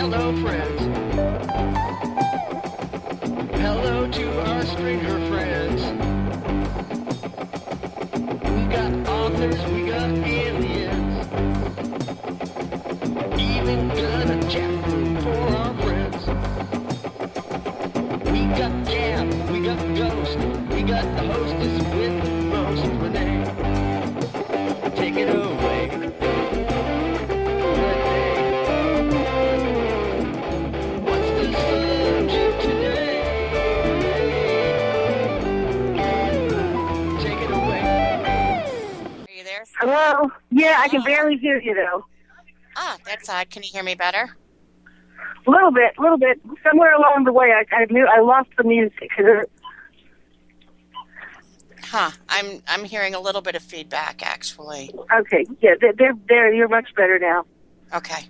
hello friends. Hello to our stranger friends. We got authors, we got aliens. Even got a chat room for our friends. We got Gab, we got Ghost, we got the hostess with the most, Renee. Take it away. Renee. What's the subject today? Take it away. Are you there? Hello? Yeah, I can barely hear you, though. Ah, that's odd. Can you hear me better? A little bit. Somewhere along the way, I lost the music. Huh. I'm hearing a little bit of feedback, actually. Okay, yeah, they're you're much better now. Okay.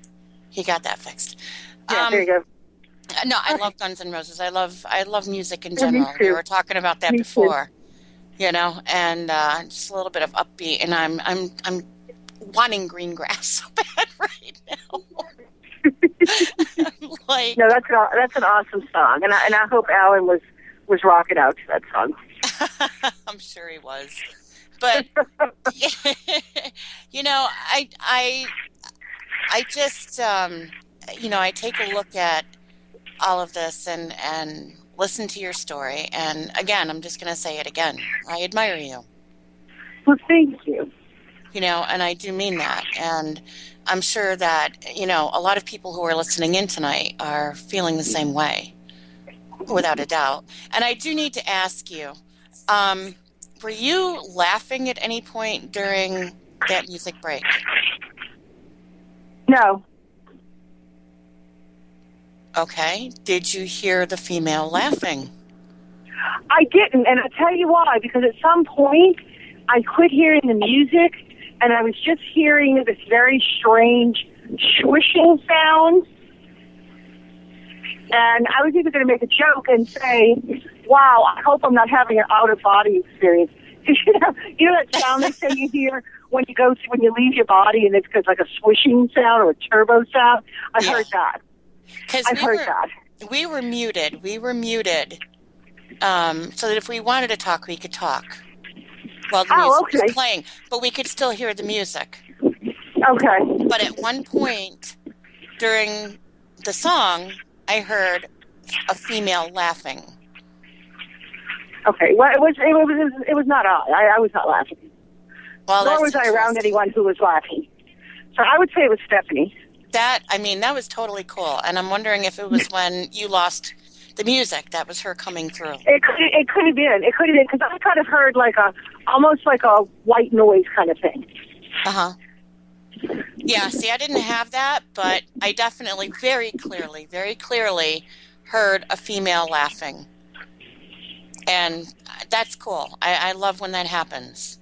He got that fixed. Yeah, there you go. No, I love Guns N' Roses. I love music in Yeah, me general. We too. were talking about that Me before, you know, and just a little bit of upbeat. And I'm wanting green grass so bad right now. Like, No, that's an awesome song, and I hope Alan was rocking out to that song. I'm sure he was, but you know, I just you know, I take a look at all of this and listen to your story, and again, I'm just going to say it again. I admire you. Well, thank you. You know, and I do mean that, and I'm sure that, you know, a lot of people who are listening in tonight are feeling the same way, without a doubt. And I do need to ask you, were you laughing at any point during that music break? No. Okay. Did you hear the female laughing? I didn't, and I'll tell you why, because at some point, I quit hearing the music, and I was just hearing this very strange swishing sound. And I was even going to make a joke and say, wow, I hope I'm not having an out-of-body experience. you know that sound they say you hear when you leave your body, and it's like a swishing sound or a turbo sound? I heard that. I heard that. We were muted. So that if we wanted to talk, we could talk while the music was playing. But we could still hear the music. Okay. But at one point during the song, I heard a female laughing. Okay. Well, it was not odd. I was not laughing. Well, nor was I around anyone who was laughing. So I would say it was Stephanie. That was totally cool. And I'm wondering if it was when you lost the music that was her coming through. It could have been. It could have been, because I kind of heard almost like a white noise kind of thing. Uh-huh. Yeah, see, I didn't have that, but I definitely very clearly heard a female laughing. And that's cool. I love when that happens.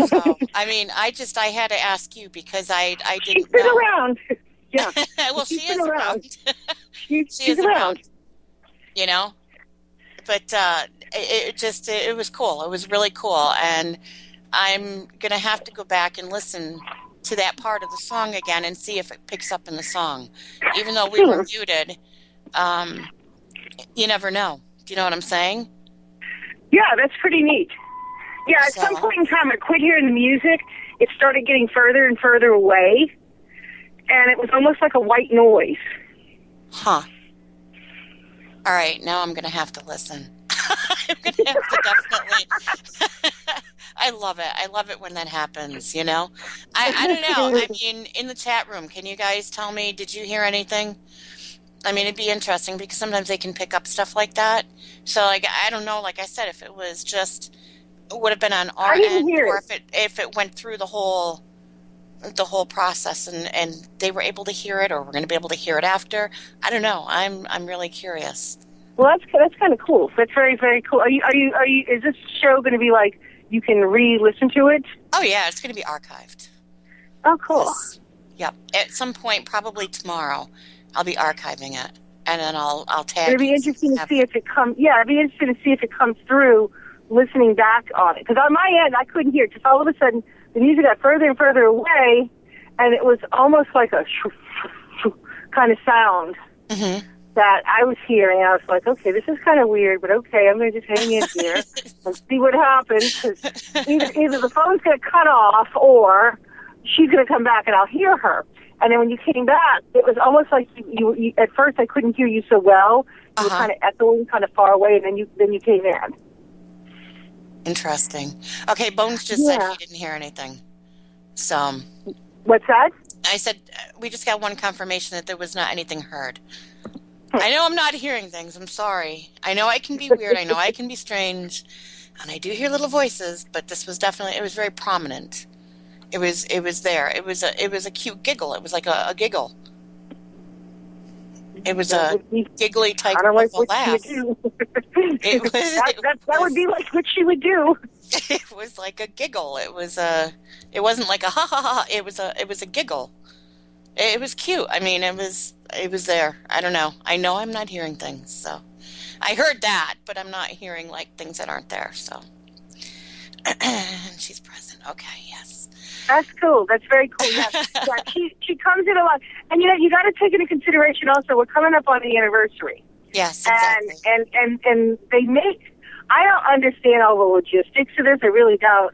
So, I mean, I had to ask you because I didn't know. She's been around. Yeah. Well, she is around. She is around. You know? But it was cool. It was really cool. And I'm going to have to go back and listen to that part of the song again and see if it picks up in the song. Even though we were muted, you never know. Do you know what I'm saying? Yeah, that's pretty neat. Yeah, at some point in time, I quit hearing the music. It started getting further and further away, and it was almost like a white noise. Huh. All right, now I'm going to have to listen. I'm going to have to definitely. I love it. I love it when that happens, you know? I don't know. I mean, in the chat room, can you guys tell me, did you hear anything? I mean, it'd be interesting because sometimes they can pick up stuff like that. So, like, I don't know, like I said, if it was just, it would have been on our end, or if it went through the whole process and they were able to hear it, or we're going to be able to hear it after. I don't know. I'm really curious. Well, that's kind of cool. That's very, very cool. Are you? Is this show going to be like you can re-listen to it? Oh yeah, it's going to be archived. Oh, cool. Yep. At some point, probably tomorrow, I'll be archiving it, and then I'll tag. It'd be interesting to see if it comes. Yeah, it'd be interesting to see if it comes through. Listening back on it, because on my end I couldn't hear it. Just all of a sudden the music got further and further away, and it was almost like a kind of sound that I was hearing. I was like, okay, this is kind of weird, but okay, I'm going to just hang in here and see what happens. Because either the phone's going to cut off or she's going to come back and I'll hear her. And then when you came back, it was almost like you at first I couldn't hear you so well. You were kind of echoing, kind of far away, and then you came in. Interesting. Okay, Bones just said he didn't hear anything. So. What's that? I said we just got one confirmation that there was not anything heard. I know I'm not hearing things. I'm sorry. I know I can be weird. I know I can be strange, and I do hear little voices. But this was definitely. It was very prominent. It was there. It was a cute giggle. It was like a giggle. It was a giggly type of a laugh. That would be like what she would do. It was like a giggle. It wasn't like a ha ha ha. It was a giggle. It was cute. I mean, it was there. I don't know. I know I'm not hearing things. So I heard that, but I'm not hearing like things that aren't there. So she's present. Okay. Yes. That's cool. That's very cool. Yeah, she comes in a lot, and you got to take into consideration also we're coming up on the anniversary. Yes, exactly. And they make. I don't understand all the logistics of this. I really don't.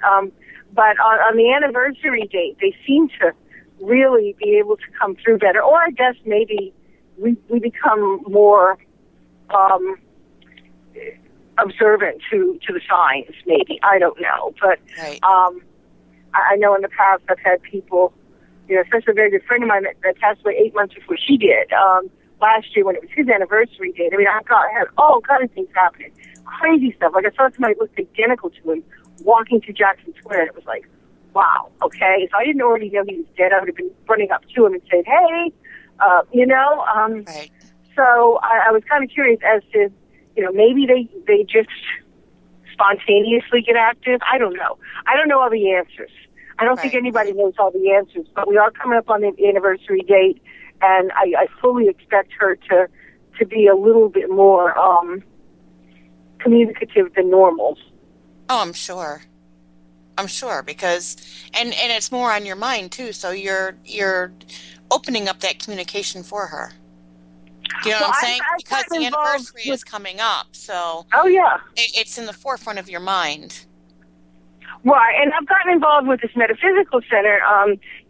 But on the anniversary date, they seem to really be able to come through better. Or I guess maybe we become more observant to the signs. Maybe I don't know, but. Right. I know in the past I've had people, especially a very good friend of mine that passed away 8 months before she did. Last year when it was his anniversary date, I mean, I had all kinds of things happening. Crazy stuff. Like I saw somebody look identical to him walking through Jackson Square, and it was like, wow, okay. If I didn't already know he was dead, I would have been running up to him and saying, hey, Right. So I was kind of curious as to, maybe they just spontaneously get active. I don't know. I don't know all the answers. I don't think anybody knows all the answers, but we are coming up on the anniversary date, and I fully expect her to be a little bit more communicative than normal. Oh, I'm sure. Because and it's more on your mind too, so you're opening up that communication for her. Do you know what I'm saying? Because the anniversary is coming up, so it's in the forefront of your mind. Right, and I've gotten involved with this metaphysical center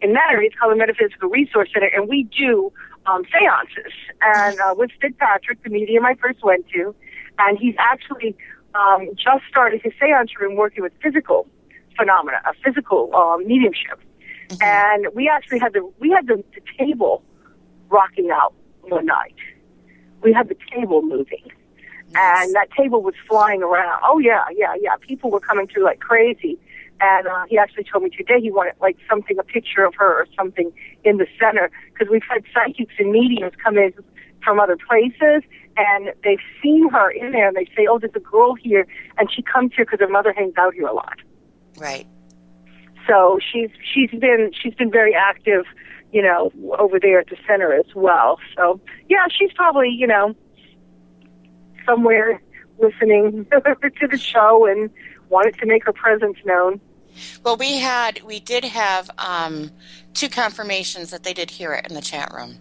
in Metairie. It's called the Metaphysical Resource Center, and we do seances. And with Sid Patrick, the medium I first went to, and he's actually just started his seance room working with physical phenomena, a physical mediumship. Mm-hmm. And we actually had the table rocking out one night. We had the table moving. Nice. And that table was flying around. Oh, yeah. People were coming through like crazy. And he actually told me today he wanted like something, a picture of her or something in the center. Because we've had psychics and mediums come in from other places, and they've seen her in there, and they say, oh, there's a girl here, and she comes here because her mother hangs out here a lot. Right. So she's been very active, over there at the center as well. So, yeah, she's probably, somewhere listening to the show and wanted to make her presence known. Well, we did have 2 confirmations that they did hear it in the chat room.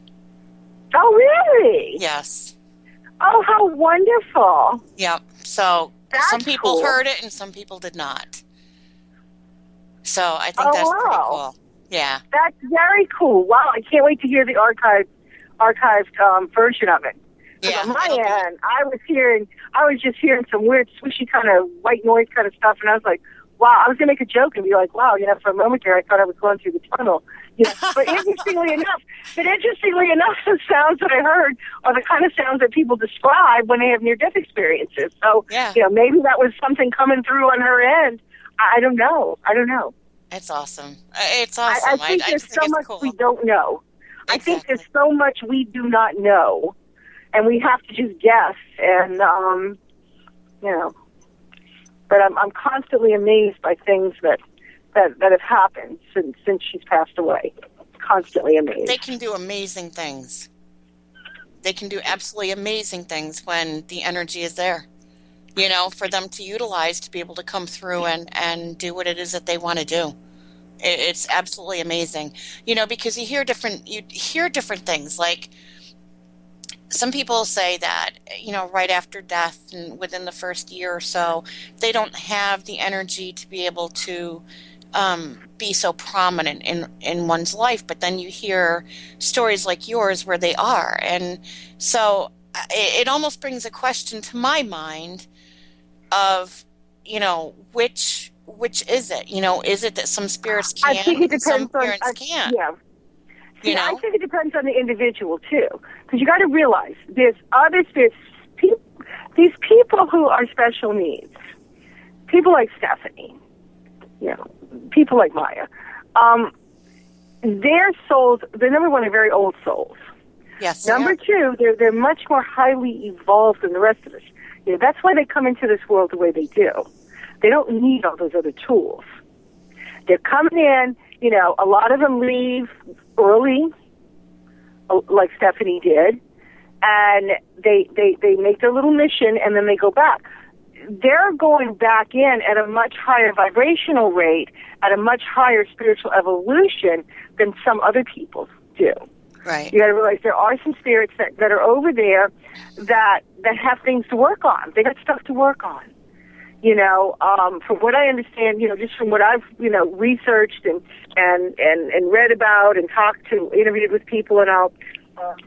Oh, really? Yes. Oh, how wonderful. Yep. So that's some people cool. heard it and some people did not. So I think that's pretty cool. Yeah. That's very cool. Wow, I can't wait to hear the archived version of it. Yeah, on my end, I was just hearing some weird swishy kind of white noise kind of stuff, and I was like, wow, I was going to make a joke and be like, wow, for a moment there I thought I was going through the tunnel. But interestingly enough, the sounds that I heard are the kind of sounds that people describe when they have near-death experiences. So, maybe that was something coming through on her end. I don't know. It's awesome. It's awesome. I think there's so much cool. we don't know. Exactly. I think there's so much we do not know, and we have to just guess. And but I'm constantly amazed by things that have happened since she's passed away. Constantly amazed. They can do amazing things. They can do absolutely amazing things when the energy is there. For them to utilize to be able to come through and do what it is that they want to do. It's absolutely amazing. Because you hear different things. Like some people say that, right after death and within the first year or so, they don't have the energy to be able to be so prominent in one's life. But then you hear stories like yours where they are. And so it almost brings a question to my mind of, which is it? Is it that some spirits I can think it and some depends on. spirits can't? Yeah. See, I think it depends on the individual too, because you got to realize there's other spirits. These people who are special needs, people like Stephanie, people like Maya, their souls. They're number one, they're very old souls. Yes. Number two, they're much more highly evolved than the rest of us. That's why they come into this world the way they do. They don't need all those other tools. They're coming in. A lot of them leave early, like Stephanie did, and they make their little mission, and then they go back. They're going back in at a much higher vibrational rate, at a much higher spiritual evolution than some other people do. Right. You got to realize there are some spirits that are over there that have things to work on. They got stuff to work on. From what I understand, just from what I've, researched and read about and interviewed with people and all,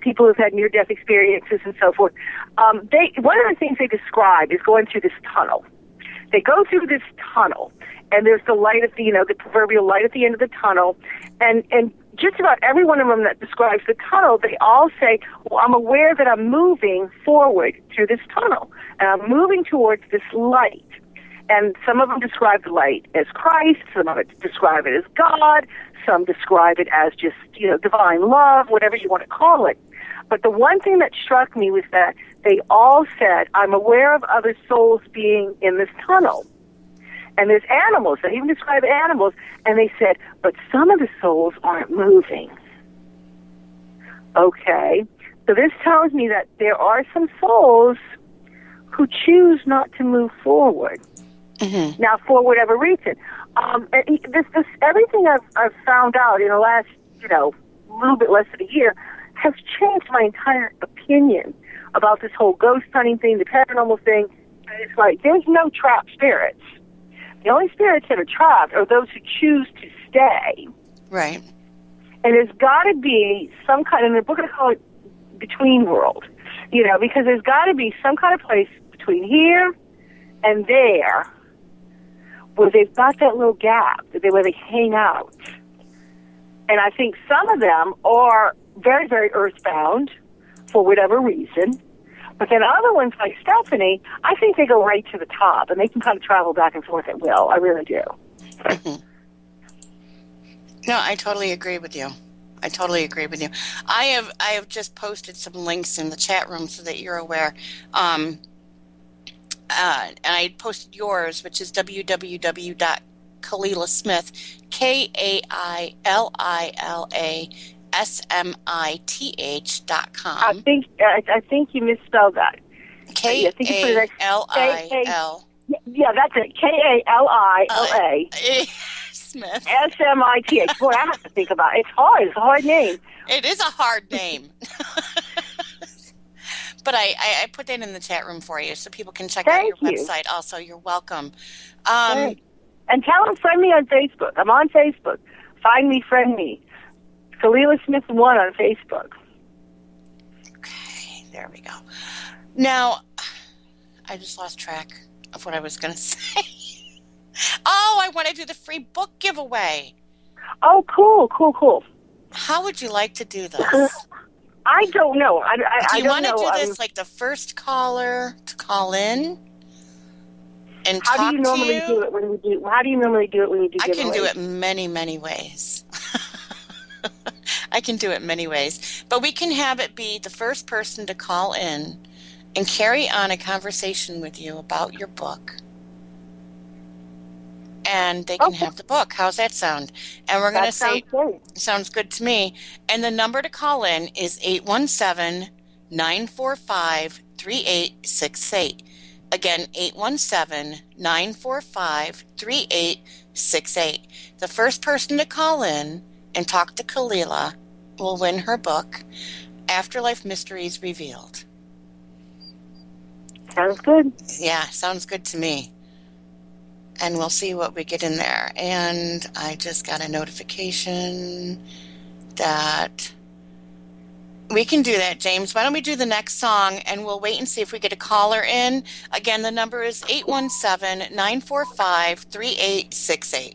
people who've had near-death experiences and so forth, one of the things they describe is going through this tunnel. They go through this tunnel, and there's the light at the proverbial light at the end of the tunnel, and just about every one of them that describes the tunnel, they all say, well, I'm aware that I'm moving forward through this tunnel, and I'm moving towards this light. And some of them describe the light as Christ, some of it describe it as God, some describe it as just, divine love, whatever you want to call it. But the one thing that struck me was that they all said, I'm aware of other souls being in this tunnel. And there's animals, they even describe animals, and they said, but some of the souls aren't moving. Okay, so this tells me that there are some souls who choose not to move forward. Mm-hmm. Now, for whatever reason. This everything I've found out in the last, little bit less than a year has changed my entire opinion about this whole ghost hunting thing, the paranormal thing. And it's like, there's no trapped spirits. The only spirits that are trapped are those who choose to stay. Right. And there's got to be some kind, in the book I call it between world, because there's got to be some kind of place between here and there where they've got that little gap where they hang out. And I think some of them are very, very earthbound for whatever reason. But then other ones like Stephanie, I think they go right to the top, and they can kind of travel back and forth at will. I really do. Mm-hmm. No, I totally agree with you. I have just posted some links in the chat room so that you're aware. And I posted yours, which is www.KalilaSmith, KAILILASMITH.com. I think you misspelled that. KALIL. Yeah, that's it. KALILA. Smith. SMITH. Boy, I have to think about it. It's hard. It's a hard name. It is a hard name. But I put that in the chat room for you so people can check out your website also. You're welcome. And tell them, friend me on Facebook. I'm on Facebook. Find me, friend me. Kalila Smith 1 on Facebook. Okay, there we go. Now, I just lost track of what I was going to say. Oh, I want to do the free book giveaway. Oh, cool. How would you like to do this? I don't know. Do you want to do this like the first caller to call in and talk to you? How do you normally do it when you do giveaways? I can do it many, many ways. I can do it many ways. But we can have it be the first person to call in and carry on a conversation with you about your book. And they can have the book. How's that sound? And we're going to say, sounds good to me. And the number to call in is 817-945-3868. Again, 817-945-3868. The first person to call in and talk to Kalila will win her book. Afterlife Mysteries Revealed. Sounds good. Yeah, sounds good to me. And we'll see what we get in there. And I just got a notification that we can do that, James. Why don't we do the next song, and we'll wait and see if we get a caller in. Again, the number is 817-945-3868.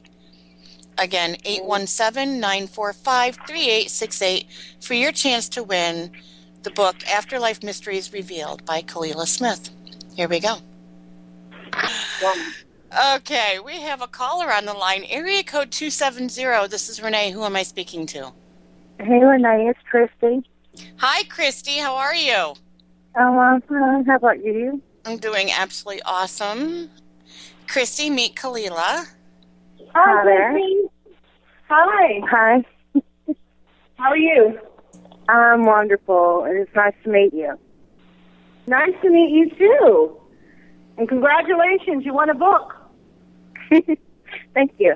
Again, 817-945-3868 for your chance to win the book Afterlife Mysteries Revealed by Kalila Smith. Here we go. Okay, we have a caller on the line. Area code 270. This is Renee. Who am I speaking to? Hey, Renee, it's Christy. Hi, Christy. How are you? Oh, I'm fine. How about you? I'm doing absolutely awesome. Christy, meet Kalila. Hi there. Hi. Hi. How are you? I'm wonderful, and it's nice to meet you. Nice to meet you, too. And congratulations, you won a book. Thank you.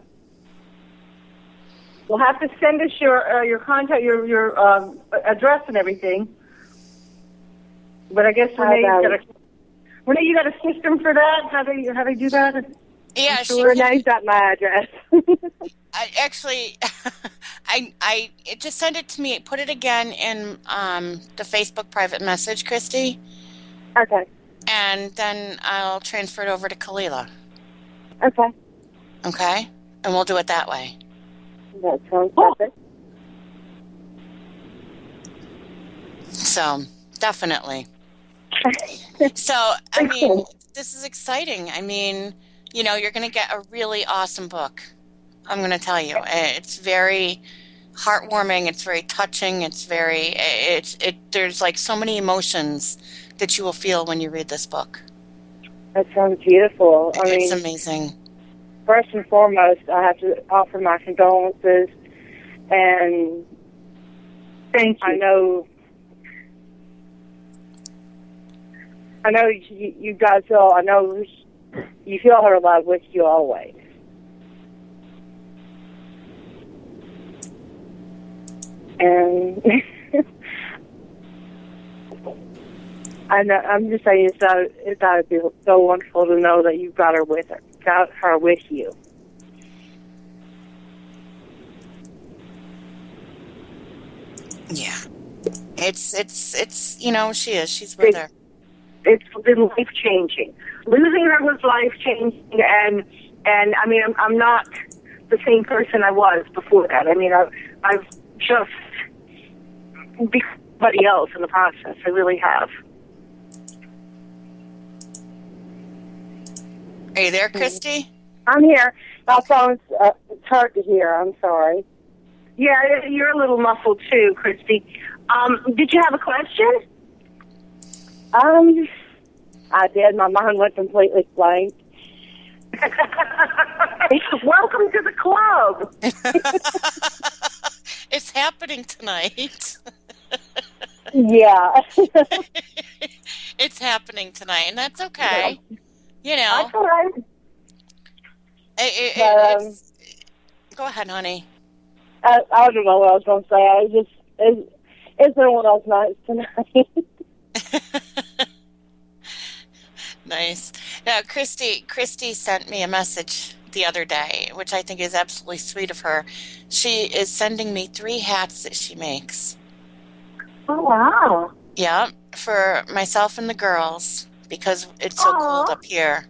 We'll have to send us your contact, your address and everything. But I guess Renee, you got a system for that? How do you do that? Yeah, Renee's got my address. I just send it to me. Put it again in the Facebook private message, Christy. Okay. And then I'll transfer it over to Kalila. Okay. Okay? And we'll do it that way. That sounds perfect. So, definitely. So, I mean, this is exciting. I mean, you know, you're going to get a really awesome book. I'm going to tell you. It's very heartwarming. It's very touching. There's like so many emotions that you will feel when you read this book. That sounds beautiful. It's amazing. First and foremost, I have to offer my condolences, and thank you. I know you guys all. I know you feel her love with you always. And I'm just saying, it's got to be so wonderful to know that you've got her with you. Yeah, it's you know, she's with her. It's been life changing. Losing her was life changing, and I mean, I'm not the same person I was before that. I mean, I've just become somebody else in the process. I really have. Are you there, Christy? I'm here. My phone's it's hard to hear. I'm sorry. Yeah, you're a little muffled too, Christy. Did you have a question? I did. My mind went completely blank. Welcome to the club. It's happening tonight. Yeah. It's happening tonight, and that's okay. Yeah. You know. That's all right. Go ahead, honey. I don't know what I was going to say. It's been one of those nights tonight. Nice. Now, Christy sent me a message the other day, which I think is absolutely sweet of her. She is sending me 3 hats that she makes. Oh, wow. Yeah, for myself and the girls, because it's so cold up here.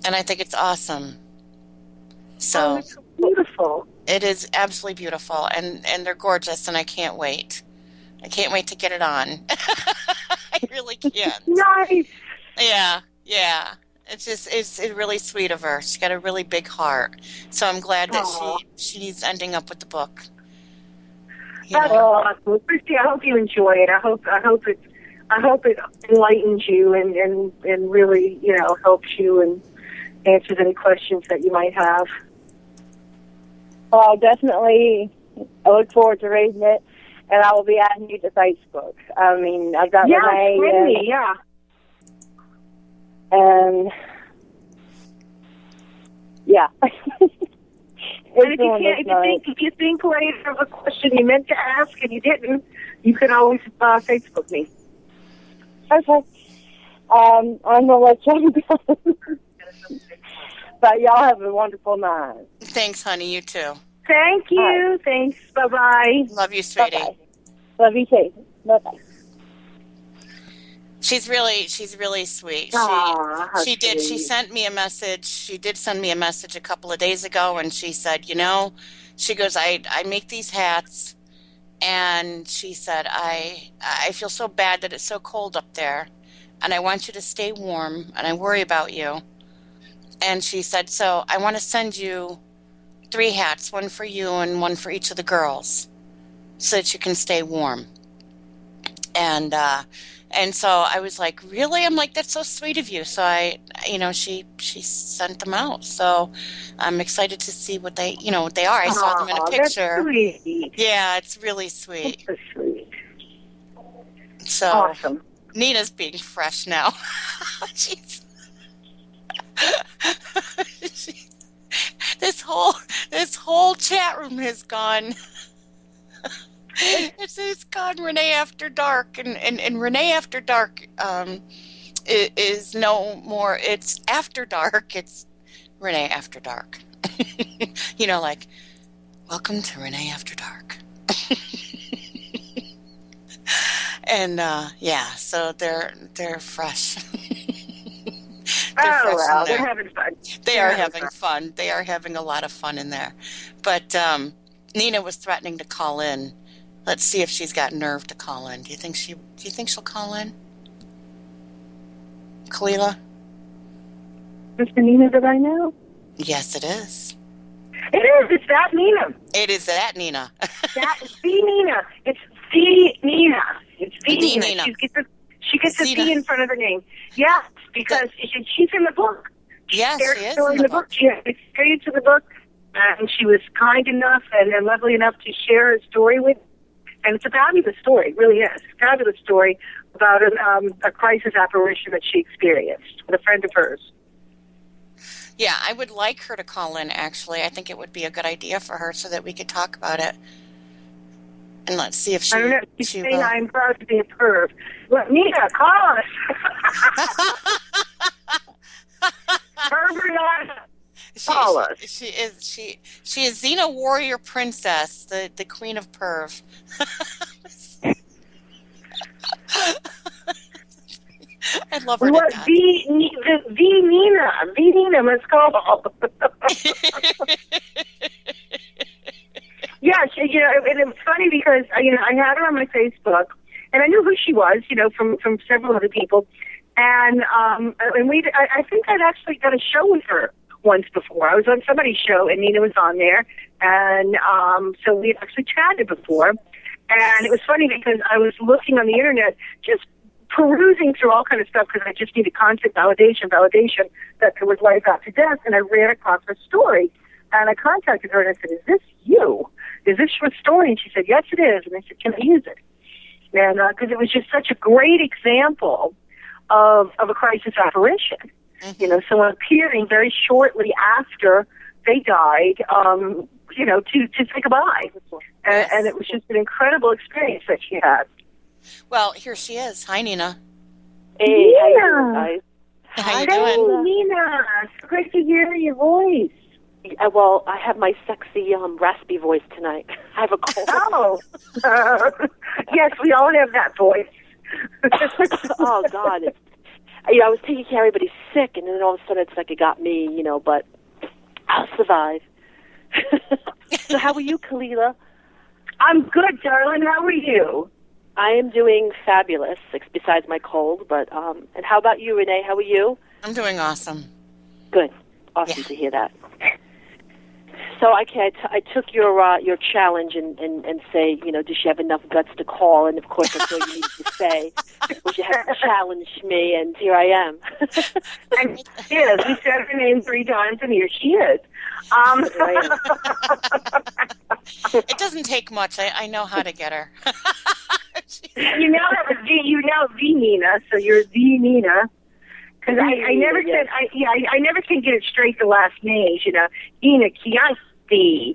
And I think it's awesome. So it's beautiful. It is absolutely beautiful, and they're gorgeous, and I can't wait. I can't wait to get it on. I really can't. Nice. Yeah. It's really sweet of her. She's got a really big heart. So I'm glad that she's ending up with the book. That's awesome. Christy, I hope you enjoy it. I hope it enlightens you and really, you know, helps you and answers any questions that you might have. Well, definitely. I look forward to reading it, and I will be adding you to Facebook. I mean, I've got Renee. Yeah. And yeah, And if you think later of a question you meant to ask and you didn't, you can always Facebook me. Okay. I'm gonna let you go. But y'all have a wonderful night. Thanks, honey. You too. Thank you. Right. Thanks. Bye-bye. Love you, sweetie. Bye-bye. Love you too. Bye-bye. She's really sweet. She did. She sent me a message. She did send me a message a couple of days ago, and she said, she goes, I make these hats, and she said, I feel so bad that it's so cold up there, and I want you to stay warm, and I worry about you. And she said, so I want to send you 3 hats, one for you and one for each of the girls, so that you can stay warm. And so I was like, really? I'm like, that's so sweet of you. So she sent them out. So I'm excited to see what they are. I saw them in a picture. That's sweet. Yeah, it's really sweet. That's so sweet. So Awesome. Nina's being fresh now. She's this whole chat room has gone. It's called Renee After Dark, and Renee After Dark is no more. It's After Dark. It's Renee After Dark. Like, welcome to Renee After Dark. And so they're fresh. They're having fun. They are having fun. They are having a lot of fun in there. But Nina was threatening to call in. Let's see if she's got nerve to call in. Do you think she'll call in? Kalila? Is the Nina that I know? Yes, it is. It is. It's that Nina. It is that Nina. That's the Nina. It's the Nina. It's the Nina. Nina. She gets a C in front of her name. Yes, because she's in the book. Yes, she is in the book. She has experience in the book, and she was kind enough and lovely enough to share her story with. And it's a fabulous story. It really is. It's a fabulous story about a crisis apparition that she experienced with a friend of hers. Yeah, I would like her to call in, actually. I think it would be a good idea for her so that we could talk about it. And let's see if she I don't know. She's she saying will. I'm proud to be a perv. Well, Nina, call us. Pervert on. Call us. She is Xena Warrior Princess, the Queen of Perv. I love her to death. The Nina, let's call. Yeah, and it was funny because I had her on my Facebook, and I knew who she was, from several other people, and I think I'd actually done a show with her once before. I was on somebody's show, and Nina was on there, and so we had actually chatted before, and it was funny because I was looking on the internet, just perusing through all kind of stuff because I just needed constant validation that there was life after death, and I ran across her story, and I contacted her and I said, "Is this you? Is this your story?" And she said, "Yes, it is." And I said, "Can I use it?" And because it was just such a great example of a crisis apparition. Mm-hmm. Someone appearing very shortly after they died, to say goodbye. Yes. And it was just an incredible experience that she had. Well, here she is. Hi, Nina. Hey, Nina. How you doing? Hey, Nina. It's great to hear your voice. Well, I have my sexy, raspy voice tonight. I have a cold. Oh. Yes, we all have that voice. Oh, God. I was taking care of everybody sick, and then all of a sudden it's like it got me, but I'll survive. So how are you, Kalila? I'm good, darling. How are you? I am doing fabulous, besides my cold. But and how about you, Renee? How are you? I'm doing awesome. Good. Awesome to hear that. So I took your challenge and say, does she have enough guts to call? And of course, that's all you needed to say. Was you have to challenge me, and here I am. And she is. We said her name 3 times, and here she is. It doesn't take much. I know how to get her. You know the Nina, so you're the Nina. Because I never can get it straight the last names. Nina the,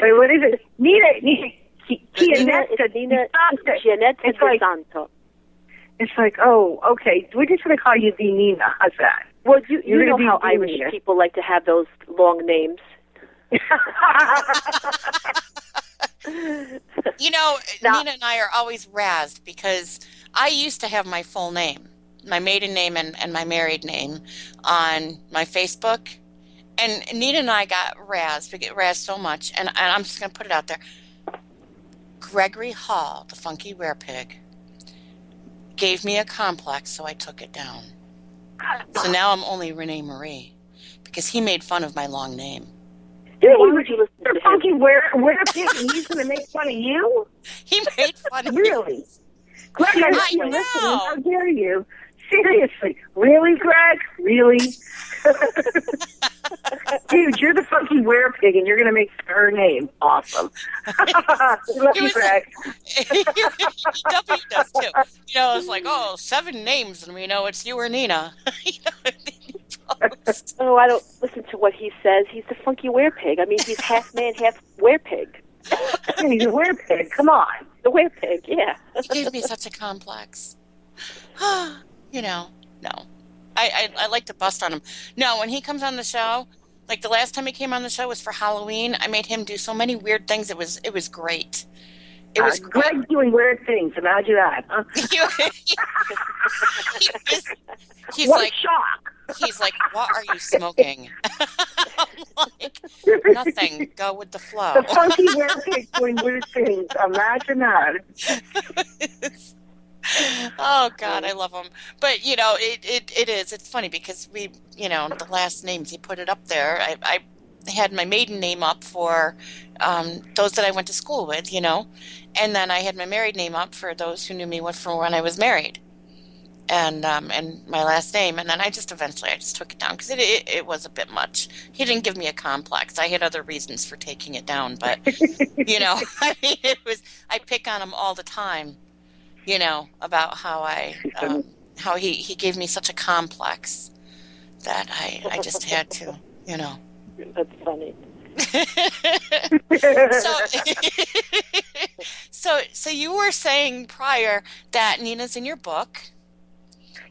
what is it? Nina Chianetta Nina Chianetta de Santo. It's like, oh, okay. We're just going to call you the Nina. How's that? Well, you know how the Irish Nina. people like to have those long names. You know, Nina and I are always razzed because I used to have my full name, my maiden name and my married name on my Facebook. And Nina and I got razzed. We get razzed so much. And I'm just going to put it out there. Gregory Hall, the funky werepig, gave me a complex, so I took it down. So now I'm only Renee Marie because he made fun of my long name. Why would you listen to funky werepig and he's going to make fun of you? He made fun of me. Really? Greg, I know you're listening. How dare you? Seriously. Really, Greg? Really? Dude, you're the funky werepig and you're going to make her name. Awesome. Love you, Greg. He definitely does too. You know, it's like, 7 names and we know it's you or Nina. Oh, I don't listen to what he says. He's the funky werepig. I mean, he's half man, half werepig. He's a werepig. Come on. The werepig, yeah. He gave me such a complex. You know, no. I like to bust on him. No, when he comes on the show, like the last time he came on the show was for Halloween. I made him do so many weird things. It was great. It was Greg doing weird things. Imagine that. Huh? He's what like, a shock. He's like, what are you smoking? I'm like, nothing. Go with the flow. The funky werepig doing weird things. Imagine that. Oh God, I love him. But you know, it is. It's funny because we, you know, the last names he put it up there. I had my maiden name up for those that I went to school with, you know, and then I had my married name up for those who knew me from when I was married, and my last name, and then I just took it down because it was a bit much. He didn't give me a complex. I had other reasons for taking it down, but you know, I mean, I pick on him all the time. You know, about how how he gave me such a complex that I just had to, you know. That's funny. So you were saying prior that Nina's in your book.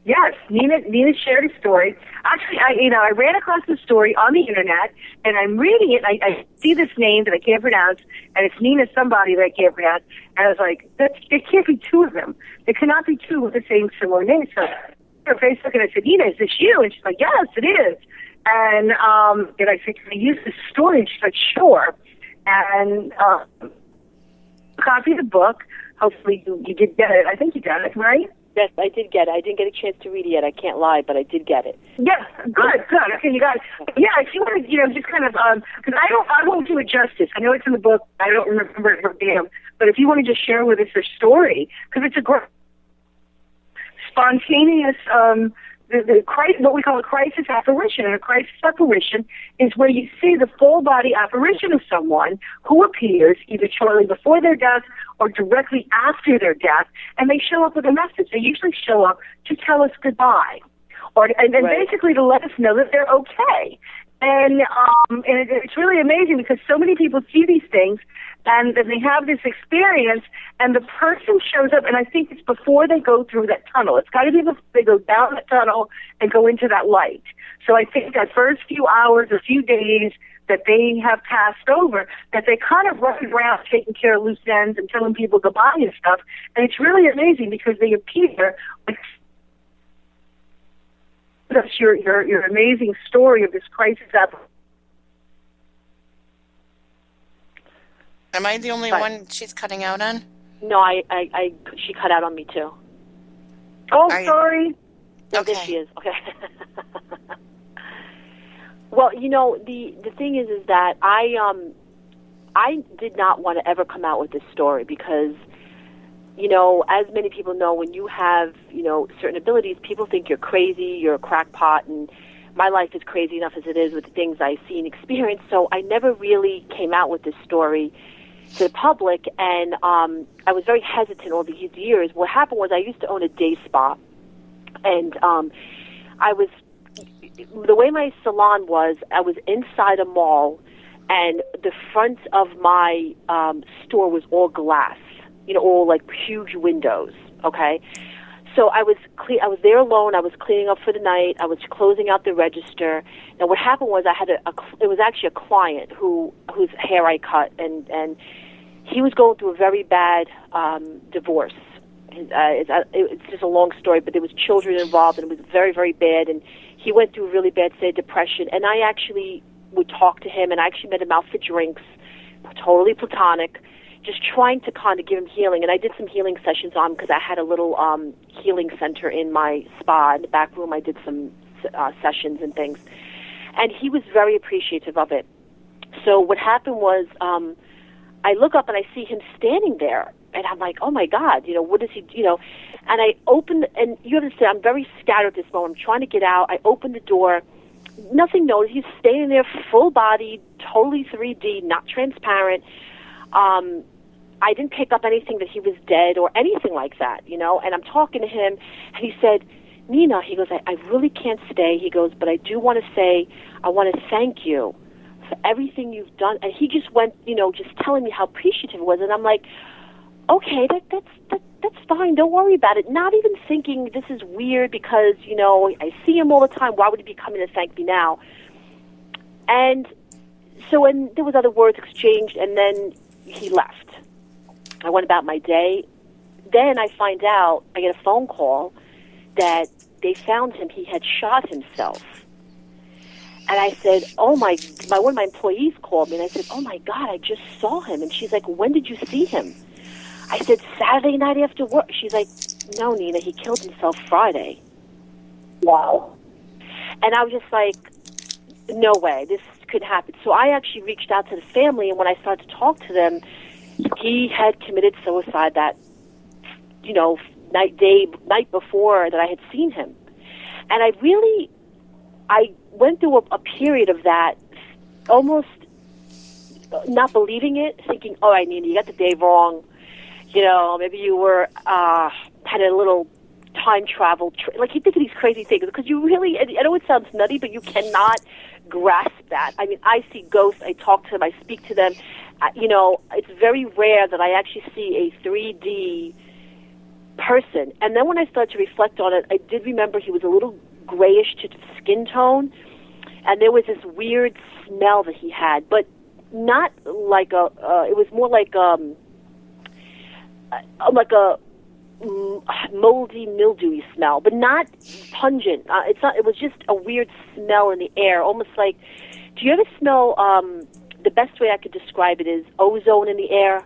Yes, Nina shared a story. Actually, I ran across the story on the internet, and I'm reading it. And I see this name that I can't pronounce, and it's Nina somebody that I can't pronounce. And I was like, there can't be 2 of them. There cannot be 2 with the same similar name. So her Facebook, and I said, Nina, is this you? And she's like, yes, it is. And I said, can I use this story? And she's like, sure. And copy of the book. Hopefully you did get it. I think you got it, right? Yes, I did get it. I didn't get a chance to read it yet. I can't lie, but I did get it. Yes, good. Okay, you got it. Yeah, if you want to, just kind of, because I won't do it justice. I know it's in the book. I don't remember it verbatim. But if you want to just share with us your story, because it's a great, spontaneous, what we call a crisis apparition. And a crisis apparition is where you see the full body apparition of someone who appears either shortly before their death or directly after their death, and they show up with a message. They usually show up to tell us goodbye, and basically to let us know that they're okay. And it's really amazing because so many people see these things, and then they have this experience, and the person shows up, and I think it's before they go through that tunnel. It's got to be before they go down the tunnel and go into that light. So I think that first few hours or few days that they have passed over, that they kind of run around taking care of loose ends and telling people goodbye and stuff. And it's really amazing because they appear like that's your amazing story of this crisis apparition. Am I the only one she's cutting out on? No, she cut out on me too. Oh, sorry. No, okay. There she is. Okay. Well, the thing is that I did not want to ever come out with this story because, as many people know, when you have, certain abilities, people think you're crazy, you're a crackpot, and my life is crazy enough as it is with the things I've seen, experienced, so I never really came out with this story to the public, and I was very hesitant all these years. What happened was I used to own a day spa, and I was the way my salon was, I was inside a mall, and the front of my store was all glass, all like huge windows, okay? So I was there alone. I was cleaning up for the night. I was closing out the register. Now what happened was it was actually a client whose hair I cut, and he was going through a very bad divorce. It's just a long story, but there was children involved, and it was very, very bad, and he went through a really bad state of depression, and I actually would talk to him, and I actually met him out for drinks, totally platonic, just trying to kind of give him healing. And I did some healing sessions on him because I had a little healing center in my spa. In the back room, I did some sessions and things. And he was very appreciative of it. So what happened was I look up and I see him standing there. And I'm like, oh, my God, what is he, and I open, and you understand, I'm very scattered at this moment. I'm trying to get out. I open the door. Nothing noticed. He's standing there, full body, totally 3D, not transparent. I didn't pick up anything that he was dead or anything like that, and I'm talking to him, and he said, Nina, he goes, I really can't stay. He goes, but I do want to say, I want to thank you for everything you've done. And he just went, just telling me how appreciative it was. And I'm like, okay, that's fine. Don't worry about it. Not even thinking this is weird because, I see him all the time. Why would he be coming to thank me now? And so when there was other words exchanged, and then he left. I went about my day. Then I find out, I get a phone call that they found him. He had shot himself. And I said, one of my employees called me, and I said, oh, my God, I just saw him. And she's like, when did you see him? I said, Saturday night after work. She's like, no, Nina, he killed himself Friday. Wow. And I was just like, no way, this could happen. So I actually reached out to the family, and when I started to talk to them, he had committed suicide that, night before that I had seen him. And I went through a period of that, almost not believing it, thinking, all right, Nina, you got the day wrong. Maybe you were, had a little time travel, like you think of these crazy things, because you really, I know it sounds nutty, but you cannot grasp that. I mean, I see ghosts, I talk to them, I speak to them. It's very rare that I actually see a 3D person. And then when I started to reflect on it, I did remember he was a little grayish to skin tone, and there was this weird smell that he had, but not like it was more like a moldy, mildewy smell, but not pungent. It was just a weird smell in the air, almost like, do you ever smell, the best way I could describe it is ozone in the air?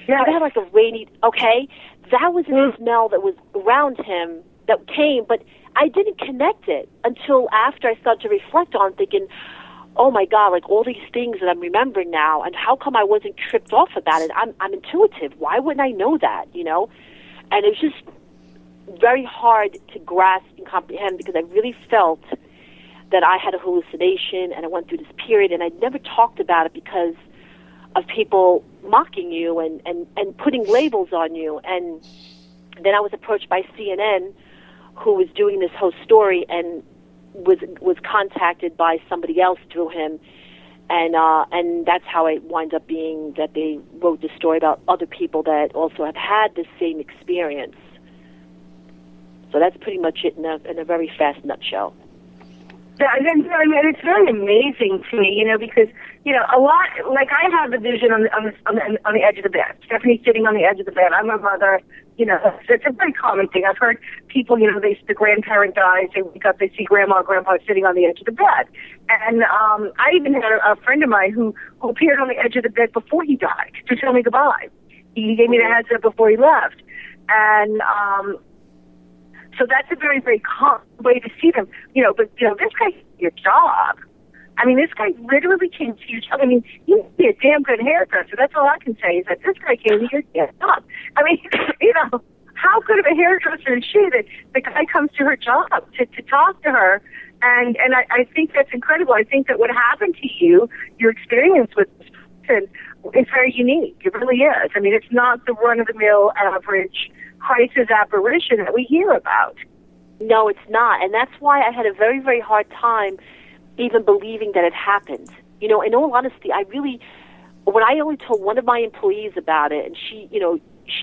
Yeah. You have like a rainy, okay? That was a smell that was around him that came, but I didn't connect it until after I started to reflect on thinking, oh my God, like all these things that I'm remembering now, and how come I wasn't tripped off about it? I'm intuitive. Why wouldn't I know that, And it was just very hard to grasp and comprehend, because I really felt that I had a hallucination, and I went through this period, and I never talked about it because of people mocking you and putting labels on you. And then I was approached by CNN, who was doing this whole story, and was contacted by somebody else through him, and that's how it wound up being that they wrote the story about other people that also have had the same experience. So that's pretty much it in a very fast nutshell. Yeah, I mean, it's very amazing to me, because a lot, like I have a vision on the edge of the bed. Stephanie sitting on the edge of the bed. I'm a mother. It's a very common thing. I've heard people, the grandparent dies, they wake up, they see grandma or grandpa sitting on the edge of the bed. And I even had a friend of mine who appeared on the edge of the bed before he died to tell me goodbye. He gave me the heads up before he left. And so that's a very, very common way to see them. But this guy did your job. I mean, this guy literally came to your job. I mean, you be a damn good hairdresser. That's all I can say is that this guy came to your job. I mean, how good of a hairdresser is she that the guy comes to her job to talk to her? And I think that's incredible. I think that what happened to you, your experience with this person, is very unique. It really is. I mean, it's not the run-of-the-mill average crisis apparition that we hear about. No, it's not. And that's why I had a very, very hard time even believing that it happened. You know, in all honesty, when I only told one of my employees about it, and she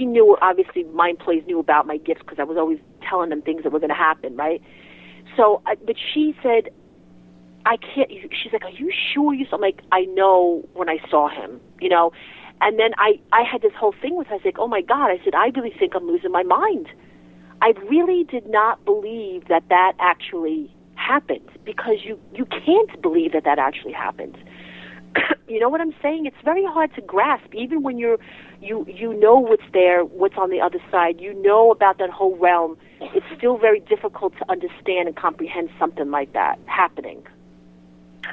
knew, obviously my employees knew about my gifts because I was always telling them things that were going to happen, right? So, but she said, I can't, she's like, are you sure you saw? I'm like, I know when I saw him, you know? And then I had this whole thing with her. I was like, oh my God, I said, I really think I'm losing my mind. I really did not believe that actually happened, because you can't believe that actually happened. You know what I'm saying? It's very hard to grasp, even when you know what's there, what's on the other side. You know about that whole realm. It's still very difficult to understand and comprehend something like that happening.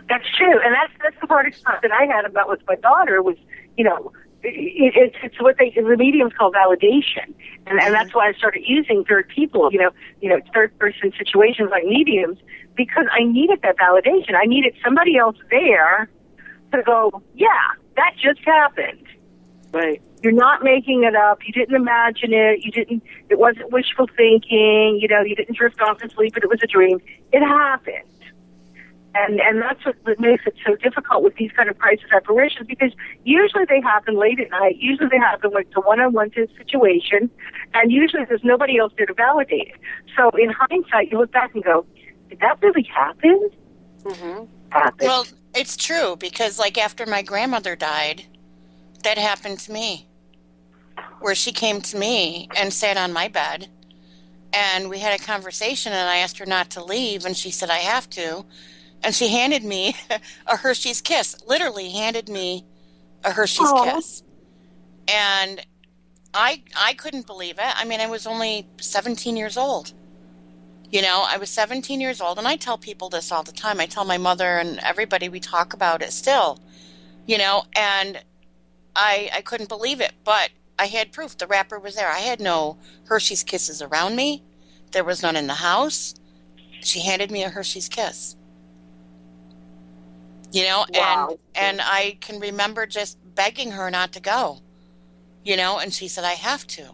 That's true, and that's the hardest part that I had about with my daughter was, you know, it's what the mediums call validation, and that's why I started using third people, you know, third person situations like mediums, because I needed that validation. I needed somebody else there to go, yeah, that just happened. Right. You're not making it up. You didn't imagine it. It wasn't wishful thinking. You know, you didn't drift off to sleep, but it was a dream. It happened. And that's what makes it so difficult with these kind of crisis apparitions, because usually they happen late at night. Usually they happen like the one-on-one situation, and usually there's nobody else there to validate it. So in hindsight, you look back and go, did that really happen? Mm-hmm. Happened. Well, it's true, because like after my grandmother died, that happened to me, where she came to me and sat on my bed, and we had a conversation, and I asked her not to leave, and she said, I have to. And she handed me a Hershey's Kiss, literally handed me a Hershey's Kiss. And I couldn't believe it. I mean, I was only 17 years old. You know, I was 17 years old, and I tell people this all the time. I tell my mother and everybody, we talk about it still, you know, and I couldn't believe it, but I had proof. The wrapper was there. I had no Hershey's Kisses around me. There was none in the house. She handed me a Hershey's Kiss. You know, Wow. and I can remember just begging her not to go, you know, and she said, I have to.